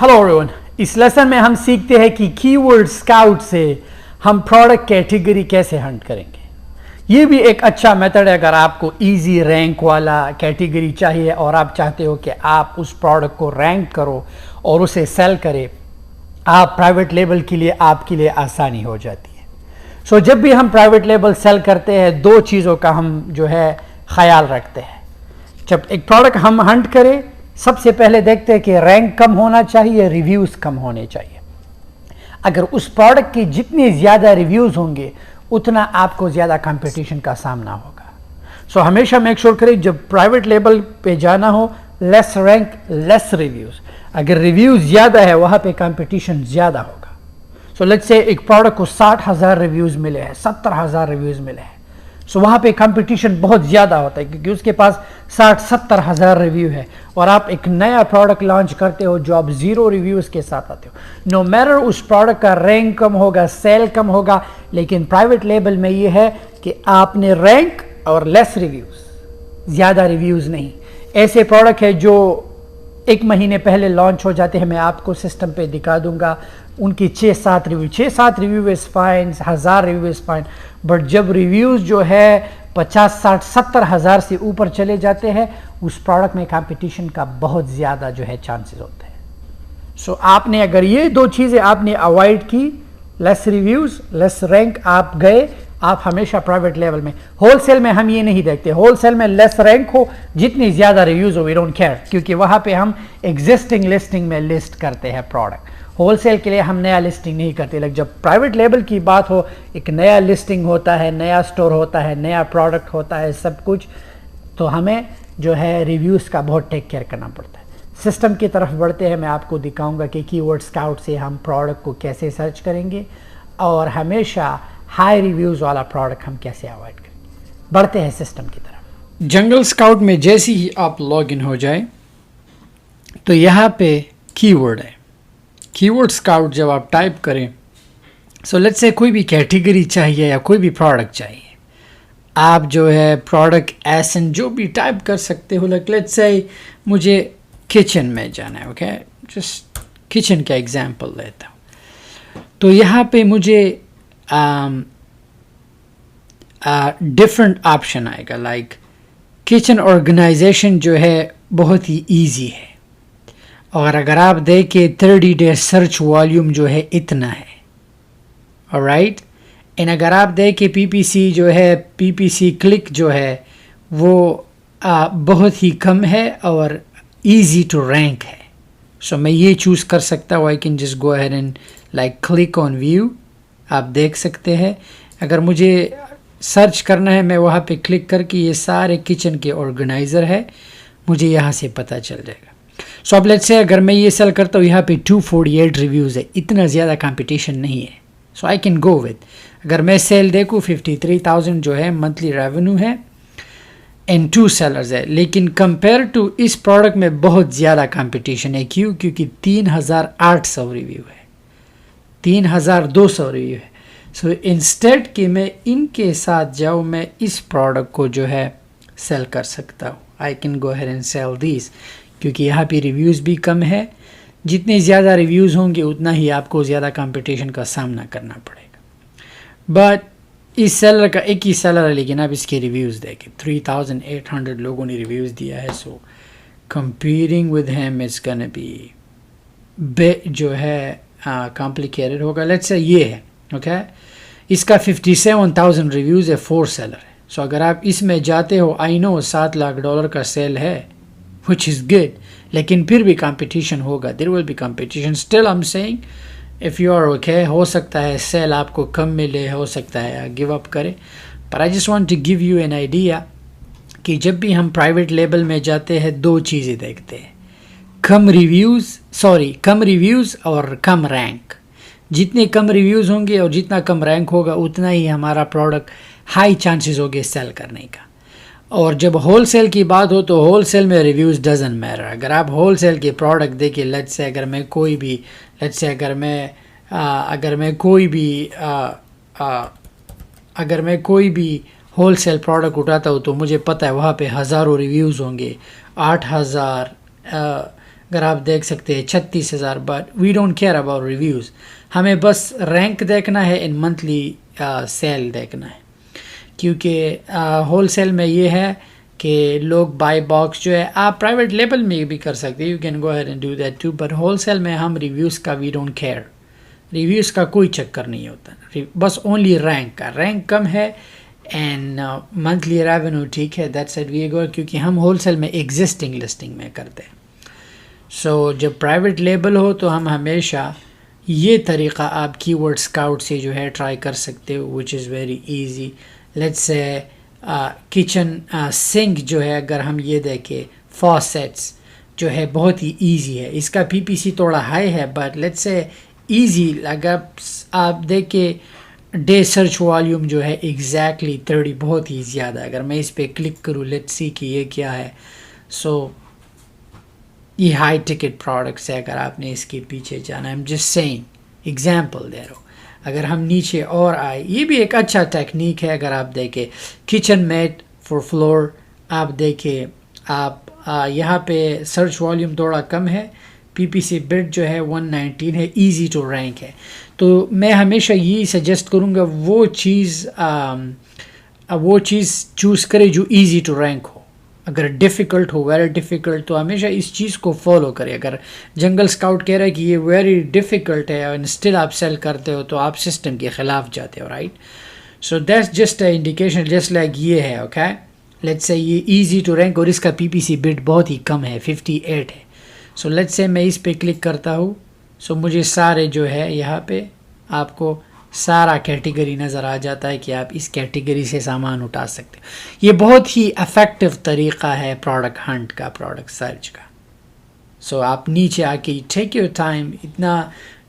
Hello everyone, इस lesson में हम सीखते हैं कि कीवर्ड स्काउट से हम प्रोडक्ट कैटेगरी कैसे हंट करेंगे। ये भी एक अच्छा मेथड है अगर आपको इजी रैंक वाला कैटेगरी चाहिए और आप चाहते हो कि आप उस प्रोडक्ट को रैंक करो और उसे सेल करें। आप प्राइवेट लेबल के लिए आपके लिए आसानी हो जाती है। सो जब भी हम प्राइवेट लेबल सेल करते हैं, दो चीज़ों का हम जो है ख्याल रखते हैं। जब एक प्रोडक्ट हम हंट करें, सबसे पहले देखते हैं कि रैंक कम होना चाहिए, रिव्यूज़ कम होने चाहिए। अगर उस प्रोडक्ट की जितनी ज़्यादा रिव्यूज़ होंगे उतना आपको ज़्यादा कंपटीशन का सामना होगा। सो हमेशा मेक श्योर करें जब प्राइवेट लेबल पे जाना हो, लेस रैंक लेस रिव्यूज़। अगर रिव्यूज़ ज़्यादा है वहाँ पे कंपटीशन ज़्यादा होगा। सो लेट्स से एक प्रोडक्ट को 60,000 रिव्यूज़ मिले हैं, 70,000 रिव्यूज़ मिले हैं, सो वहाँ पे कंपटीशन बहुत ज़्यादा होता है क्योंकि उसके पास 60-70,000 रिव्यू है और आप एक नया प्रोडक्ट लॉन्च करते हो जो आप ज़ीरो रिव्यूज़ के साथ आते हो। नो मैटर उस प्रोडक्ट का रैंक कम होगा, सेल कम होगा, लेकिन प्राइवेट लेबल में ये है कि आपने रैंक और लेस रिव्यूज़, ज़्यादा रिव्यूज़ नहीं। ऐसे प्रोडक्ट है जो एक महीने पहले लॉन्च हो जाते हैं, मैं आपको सिस्टम पे दिखा दूंगा। उनकी 6-7 review is fine, 1000 review is fine, but जब रिव्यूज़ जो है 50-60-70,000 से ऊपर चले जाते हैं उस प्रोडक्ट में कंपटीशन का बहुत ज़्यादा जो है चांसेस होते हैं। सो आपने अगर ये दो चीज़ें आपने अवॉइड की, लेस रिव्यूज़ लेस रैंक, आप गए, आप हमेशा प्राइवेट लेवल में। होलसेल में हम ये नहीं देखते, होलसेल में लेस रैंक हो जितनी ज़्यादा रिव्यूज़ हो, वी डोंट केयर, क्योंकि वहाँ पे हम एग्जिस्टिंग लिस्टिंग में लिस्ट करते हैं प्रोडक्ट। होलसेल के लिए हम नया लिस्टिंग नहीं करते। लेकिन जब प्राइवेट लेबल की बात हो, एक नया लिस्टिंग होता है, नया स्टोर होता है, नया प्रोडक्ट होता है, सब कुछ, तो हमें जो है रिव्यूज़ का बहुत टेक केयर करना पड़ता है। सिस्टम की तरफ बढ़ते हैं, मैं आपको दिखाऊंगा कि कीवर्ड स्काउट से हम प्रोडक्ट को कैसे सर्च करेंगे और हमेशा हाई रिव्यूज़ वाला प्रोडक्ट हम कैसे अवॉइड करेंगे। बढ़ते हैं सिस्टम की तरफ। जंगल स्काउट में जैसे ही आप लॉग इन हो जाए तो यहाँ पे कीवर्ड है। कीवर्ड स्काउट जब आप टाइप करें, सो लेट्स से कोई भी कैटेगरी चाहिए या कोई भी प्रोडक्ट चाहिए, आप जो है प्रोडक्ट एसन जो भी टाइप कर सकते हो। लेट्स से मुझे किचन में जाना है, ओके, जस्ट किचन का एग्जांपल लेता हूँ। तो यहाँ पे मुझे डिफरेंट ऑप्शन आएगा, लाइक किचन ऑर्गेनाइजेशन जो है बहुत ही ईजी है। और अगर आप देखें 30 डे सर्च वॉल्यूम जो है इतना है, ऑलराइट। एंड अगर आप देखें पीपीसी जो है, पीपीसी क्लिक जो है वो बहुत ही कम है और इजी टू रैंक है। सो मैं ये चूज़ कर सकता हूँ, I can just go ahead and like click on view. आप देख सकते हैं अगर मुझे सर्च करना है, मैं वहाँ पे क्लिक करके ये सारे किचन के ऑर्गेनाइज़र है, मुझे यहाँ से पता चल जाएगा। सो अब लेट्स से अगर मैं ये सेल करता हूँ, यहाँ पे 248 रिव्यूज़ है, इतना ज़्यादा कंपटीशन नहीं है, सो आई कैन गो विद। अगर मैं सेल देखूँ 53,000 जो है मंथली रेवेन्यू है एंड 2 सेलर्स है, लेकिन कंपेयर टू इस प्रोडक्ट में बहुत ज़्यादा कंपटीशन है। क्यों? क्योंकि 3,800 रिव्यू है, 3,200 रिव्यू है। सो इंस्टेड कि मैं इनके साथ जाऊँ, मैं इस प्रोडक्ट को जो है सेल कर सकता हूँ। I can go ahead and sell this, क्योंकि यहाँ पे रिव्यूज़ भी कम है। जितने ज़्यादा रिव्यूज़ होंगे उतना ही आपको ज़्यादा कंपटीशन का सामना करना पड़ेगा। बट इस सेलर का एक ही सेलर है, लेकिन आप इसके रिव्यूज़ देखें, 3,800 लोगों ने रिव्यूज़ दिया है। सो comparing with him is gonna be जो है कॉम्प्लिकेटेड होगा। लेट्स से ये है, ओके, इसका 57,000 रिव्यूज़ है, 4 सेलर है। सो अगर आप इसमें जाते हो, आई नो $7 लाख का सेल है, which is good, लेकिन फिर भी कंपटीशन होगा, there will be competition. Still I'm saying if you are okay, हो सकता है सेल आपको कम मिले, हो सकता है गिव अप करे, पर I just want to give you an idea कि जब भी हम प्राइवेट लेबल में जाते हैं दो चीज़ें देखते हैं, कम रिव्यूज़ और कम रैंक। जितने कम रिव्यूज़ होंगे और जितना कम रैंक होगा उतना ही हमारा प्रोडक्ट हाई चांसेस होंगे सेल करने का। और जब होलसेल की बात हो तो होलसेल में रिव्यूज़ डजंट मैटर। अगर आप होलसेल के प्रोडक्ट देखिए, लेट्स से अगर मैं कोई भी होलसेल प्रोडक्ट उठाता हूँ तो मुझे पता है वहाँ पे हज़ारों रिव्यूज़ होंगे, 8,000 اگر آپ دیکھ سکتے ہیں 36,000. But we don't care about reviews, ہمیں بس رینک دیکھنا ہے, ان منتھلی سیل دیکھنا ہے, کیونکہ ہول سیل میں یہ ہے کہ لوگ بائی باکس جو ہے آپ پرائیویٹ لیبل میں بھی کر سکتے, you can go ahead and do that too, but wholesale میں ہم ریویوز کا وی ڈونٹ کیئر, ریویوز کا کوئی چکر نہیں ہوتا, بس اونلی رینک کا, رینک کم ہے اینڈ منتھلی ریونیو ٹھیک ہے, دیٹس اٹ وی گو, کیونکہ ہم ہول سیل میں ایگزسٹنگ لسٹنگ میں کرتے ہیں. سو جب پرائیویٹ لیبل ہو تو ہم ہمیشہ یہ طریقہ آپ کی ورڈ اسکاؤٹ سے جو ہے ٹرائی کر سکتے ہو, which is very easy. Let's say kitchen sink جو ہے اگر ہم یہ دیکھیں, فاسیٹس جو ہے بہت ہی ایزی ہے, اس کا پی پی سی تھوڑا ہائی ہے, بٹ لیٹس سے ایزی. اگر آپ دیکھیں ڈے سرچ والیوم جو ہے ایگزیکٹلی 30 بہت ہی زیادہ ہے. اگر میں اس پہ کلک کروں, لیٹس سی کہ یہ کیا ہے, سو یہ ہائی ٹکٹ پروڈکٹس ہے. اگر آپ نے اس کے پیچھے جانا, ایم جسٹ سیئنگ ایگزامپل دے رہا ہوں. اگر ہم نیچے اور آئے, یہ بھی ایک اچھا ٹیکنیک ہے. اگر آپ دیکھیں کچن میٹ فار فلور, آپ دیکھیں آپ یہاں پہ سرچ والیوم تھوڑا کم ہے, پی پی سی بٹ جو ہے 119 ہے, ایزی ٹو رینک ہے. تو میں ہمیشہ یہی سجیسٹ کروں گا وہ چیز چوز کرے جو ایزی ٹو رینک ہو. اگر ڈیفیکلٹ ہو, ویری ڈیفیکلٹ, تو ہمیشہ اس چیز کو فالو کرے. اگر جنگل اسکاؤٹ کہہ رہا ہے کہ یہ ویری ڈیفیکلٹ ہے اور اسٹل آپ سیل کرتے ہو, تو آپ سسٹم کے خلاف جاتے ہو, right. So that's just a indication, just like یہ ہے, اوکے. لیٹس سے یہ ایزی ٹو رینک اور اس کا پی پی سی بٹ بہت ہی کم ہے, 58 ہے. سو لیٹس سے میں اس پہ کلک کرتا ہوں, سو مجھے سارے جو ہے یہاں پہ آپ کو سارا کیٹیگری نظر آ جاتا ہے کہ آپ اس کیٹیگری سے سامان اٹھا سکتے. یہ بہت ہی افیکٹو طریقہ ہے پروڈکٹ ہنٹ کا, پروڈکٹ سرچ کا. سو آپ نیچے آ کے ٹیک یور ٹائم, اتنا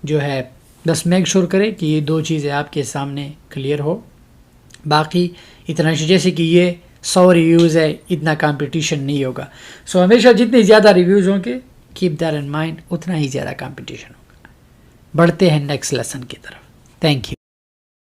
جو ہے بس میک شور کرے کہ یہ 2 چیزیں آپ کے سامنے کلیئر ہو. باقی اتنا جیسے کہ یہ 100 ریویوز ہے, اتنا کمپٹیشن نہیں ہوگا. سو ہمیشہ جتنے زیادہ ریویوز ہوں گے, کیپ دیٹ ان مائنڈ, اتنا ہی زیادہ کمپٹیشن ہوگا. بڑھتے ہیں نیکسٹ لیسن کی طرف. Thank you.